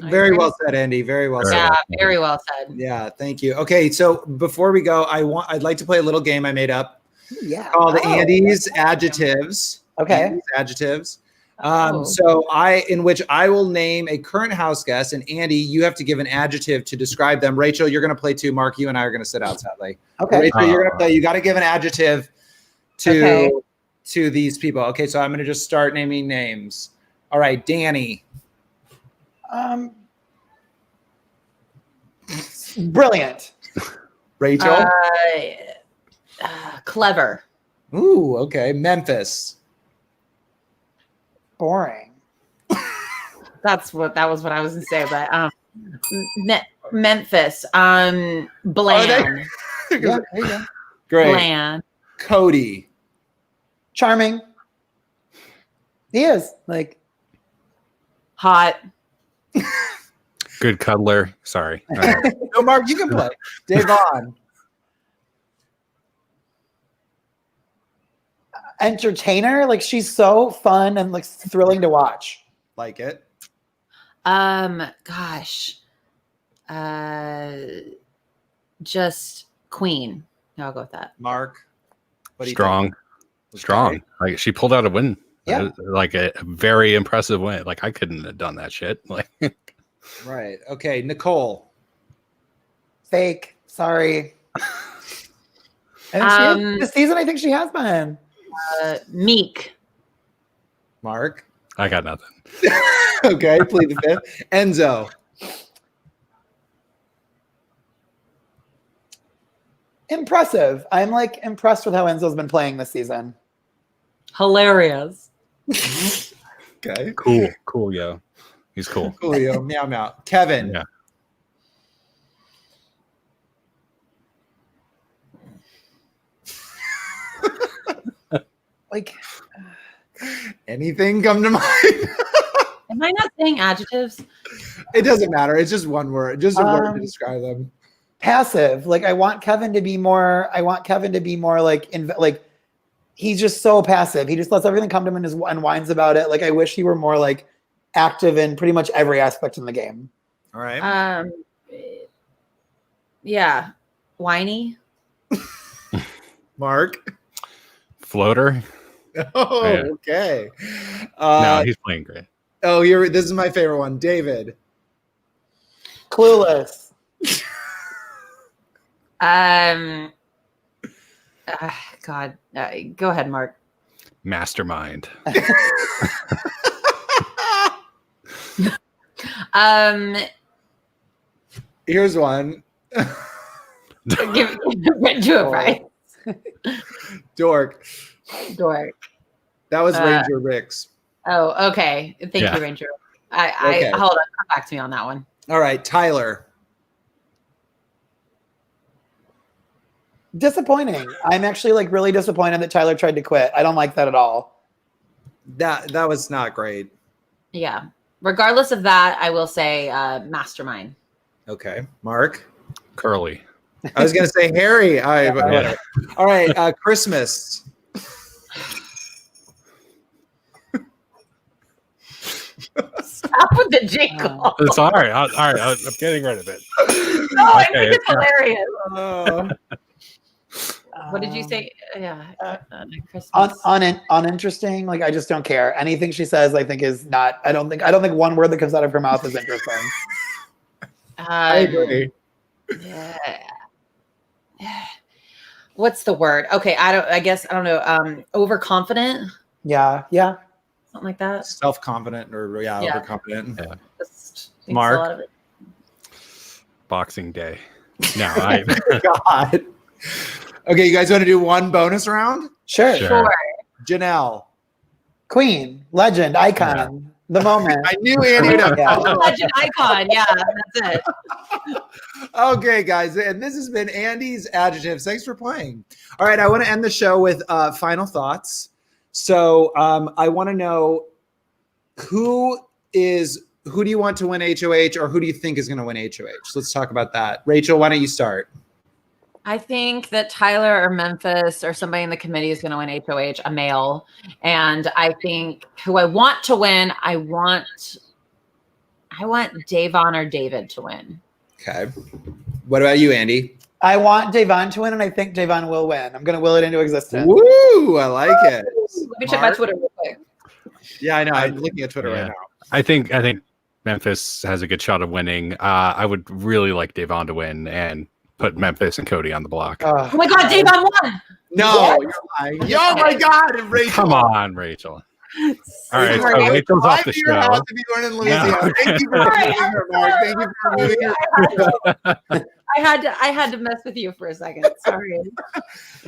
Very well said, Andy. Very well said. Yeah, very well said. Yeah, thank you. Okay, so before we go, I'd like to play a little game I made up. Yeah. Called Andy's Adjectives. Okay. Andy's Adjectives. In which I will name a current house guest, and Andy, you have to give an adjective to describe them. Rachel, you're going to play too. Mark, you and I are going to sit outside. Okay. Rachel, you're going to play. You got to give an adjective to these people. Okay, so I'm going to just start naming names. All right, Dani. Brilliant. Rachel. Clever. Ooh, okay. Memphis. Boring. That was what I was gonna say, but Memphis. Bland. Yeah, there you go. Great. Bland. Cody. Charming. He is like Hot. Good cuddler. Sorry. No, Mark, you can play. Davon. entertainer. Like, she's so fun and like thrilling to watch. Like it. Gosh. Just queen. I'll go with that. Mark. What do you Strong. think? Strong. Okay. Like, she pulled out a win. Yeah. Like a very impressive win. Like, I couldn't have done that shit. Like, Right. Okay. Nicole. Fake. Sorry. And this season, I think she has been. Meek. Mark. I got nothing. Okay. Plead the fifth. Enzo. Impressive. I'm like impressed with how Enzo's been playing this season. Hilarious. Okay. Cool, yo. He's cool. Cool, yo. Meow, meow. Kevin. Yeah. Like, Anything come to mind? Am I not saying adjectives? It doesn't matter. It's just one word. Just a word to describe them. passive. Like I want Kevin to be more like he's just so passive. He just lets everything come to him and whines about it. Like I wish he were more like active in pretty much every aspect in the game. All right. Yeah. Whiny. Mark. Floater. Oh, Yeah. okay. No, he's playing great. Oh, this is my favorite one. David. Clueless. God. Go ahead, Mark. Mastermind. Here's one. Do it, Bryce. Dork. Dork. That was Ranger Ricks. Oh, okay. Thank you, Ranger. Okay. Hold on. Come back to me on that one. All right, Tyler. Disappointing. I'm actually like really disappointed that Tyler tried to quit. I don't like that at all. That was not great. Yeah. Regardless of that, I will say mastermind. Okay, Mark. Curly. I was gonna say Harry. Yeah. All right, Christmas. Stop with the jingle. It's all right. All right. I'm getting rid of it. No, I think it's hilarious. What did you say? Yeah, Christmas. Uninteresting. Like I just don't care. Anything she says, I think is not. I don't think one word that comes out of her mouth is interesting. I agree. Yeah. What's the word? Okay, I guess I don't know. Overconfident. Yeah. Something like that. Self-confident or overconfident. Yeah. Just thinks Mark? a lot of it. Boxing Day. No, God. Okay, you guys want to do one bonus round? Sure. Sure. Janelle. Queen, legend, icon, the moment. I knew Andy would have Yeah. Legend icon. Yeah, that's it. Okay, guys, and this has been Andy's Adjectives. Thanks for playing. All right, I want to end the show with final thoughts. So I want to know who do you want to win HOH, or who do you think is going to win HOH? Let's talk about that. Rachel, why don't you start? I think that Tyler or Memphis or somebody in the committee is going to win HOH, a male. And I think who I want to win, I want Davon or David to win. Okay. What about you, Andy? I want Davon to win, and I think Davon will win. I'm going to will it into existence. Woo! I like it. Let me check my Twitter real quick. Yeah, I know. I'm looking at Twitter right now. I think Memphis has a good shot of winning. I would really like Davon to win and put Memphis and Cody on the block. Oh my God, Davon won. No, you're lying. Oh my God, Rachel. Come on, Rachel. All right, so Sorry. Rachel's off the Drive to your house show. if you weren't in Louisiana. No. Thank you for Sorry, being here, Mark. Thank you for moving your I had to mess with you for a second. Sorry.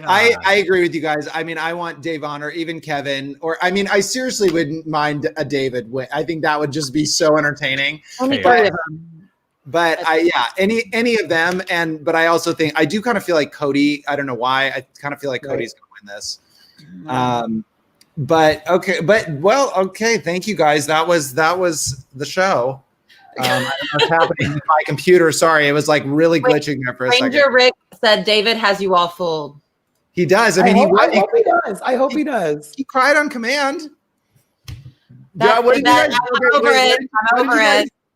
I agree with you guys. I mean, I want Davon or even Kevin, I seriously wouldn't mind a David win. I think that would just be so entertaining. Only Hey, three of them. But any of them. But I also think I do kind of feel like Cody. I don't know why. I kind of feel like Cody's going to win this. But okay. Thank you guys. That was the show. I don't know what's happening with my computer. Sorry, it was like really glitching there for a second. Ranger Rick said David has you all fooled. He does. I mean, I hope he does. I hope he does. He cried on command. I'm over it.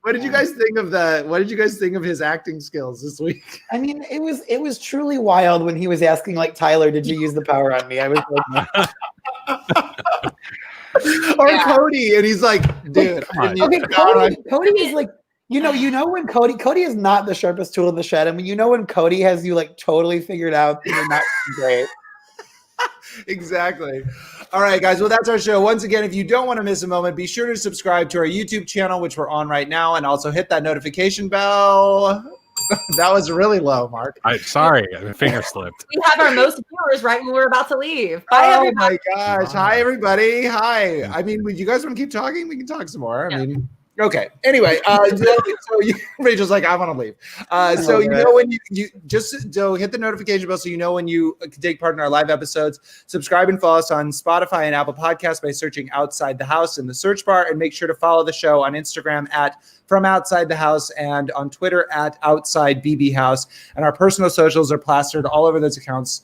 What did you guys think of What did you guys think of his acting skills this week? I mean, it was truly wild when he was asking like Tyler, "Did you use the power on me?" I was like, or Cody, and he's like, "Dude, I didn't use the power on you." Cody is like, you know when Cody is not the sharpest tool in the shed. I mean, when Cody has you like totally figured out, you're not great. Exactly. All right, guys. Well, that's our show. Once again, if you don't want to miss a moment, be sure to subscribe to our YouTube channel, which we're on right now, and also hit that notification bell. That was really low, Mark. Sorry, my finger slipped. We have our most viewers right when we're about to leave. Bye, Oh everybody. my gosh. Hi, everybody. Hi. I mean, would you guys want to keep talking? We can talk some more. I mean, okay. Anyway, Rachel's like, I want to leave. So you know when you just so hit the notification bell so you know when you take part in our live episodes. Subscribe and follow us on Spotify and Apple Podcasts by searching Outside the House in the search bar, and make sure to follow the show on Instagram at From Outside the House and on Twitter at Outside BB House. And our personal socials are plastered all over those accounts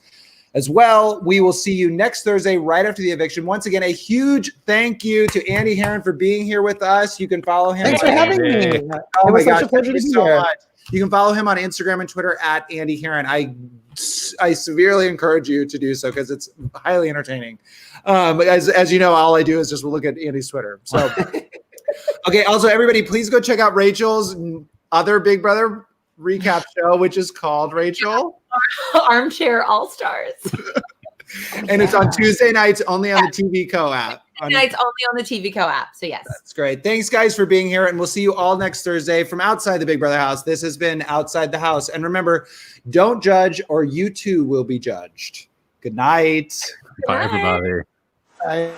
as well. We will see you next Thursday right after the eviction. Once again, a huge thank you to Andy Herren for being here with us. You can follow him. Thanks for having me. Oh It my was gosh, such a pleasure thank to you be so here. much. You can follow him on Instagram and Twitter at Andy Herren. I severely encourage you to do so because it's highly entertaining. As you know, all I do is just look at Andy's Twitter. So, okay. Also, everybody, please go check out Rachel's other Big Brother recap show, which is called Rachel Armchair All-Stars. And it's on Tuesday nights only on the TV Co app. Nights only on the TV Co app. So yes. That's great. Thanks, guys, for being here. And we'll see you all next Thursday from outside the Big Brother house. This has been Outside the House. And remember, don't judge or you too will be judged. Good night. Bye, everybody. Bye.